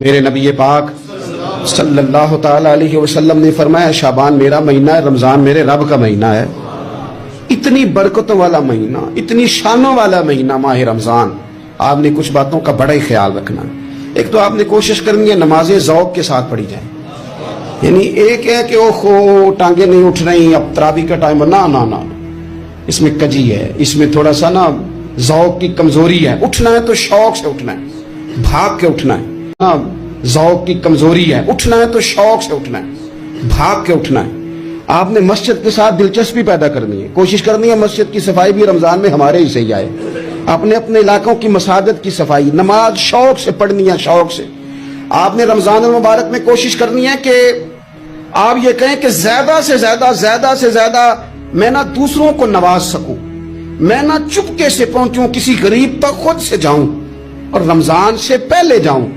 میرے نبی پاک صلی اللہ تعالی علیہ وسلم نے فرمایا شعبان میرا مہینہ ہے، رمضان میرے رب کا مہینہ ہے۔ اتنی برکتوں والا مہینہ، اتنی شانوں والا مہینہ ماہ رمضان، آپ نے کچھ باتوں کا بڑا ہی خیال رکھنا۔ ایک تو آپ نے کوشش کرنی ہے نمازیں ذوق کے ساتھ پڑھی جائیں، یعنی ایک ہے کہ اوہ ٹانگیں نہیں اٹھ رہی اب تراویح کا ٹائم، نہ اس میں کجی ہے، اس میں تھوڑا سا نا ذوق کی کمزوری ہے۔ اٹھنا ہے تو شوق سے اٹھنا ہے، بھاگ کے اٹھنا ہے۔ ذوق کی کمزوری ہے، اٹھنا ہے تو شوق سے اٹھنا ہے، بھاگ کے اٹھنا ہے۔ آپ نے مسجد کے ساتھ دلچسپی پیدا کرنی ہے، کوشش کرنی ہے مسجد کی صفائی بھی رمضان میں ہمارے ہی سے ہی آئے۔ اپنے علاقوں کی مساجد کی صفائی، نماز شوق سے پڑھنی ہے، شوق سے۔ آپ نے رمضان المبارک میں کوشش کرنی ہے کہ آپ یہ کہیں کہ زیادہ سے زیادہ میں نہ دوسروں کو نواز سکوں، میں نہ چپکے سے پہنچوں کسی غریب تک، خود سے جاؤں اور رمضان سے پہلے جاؤں۔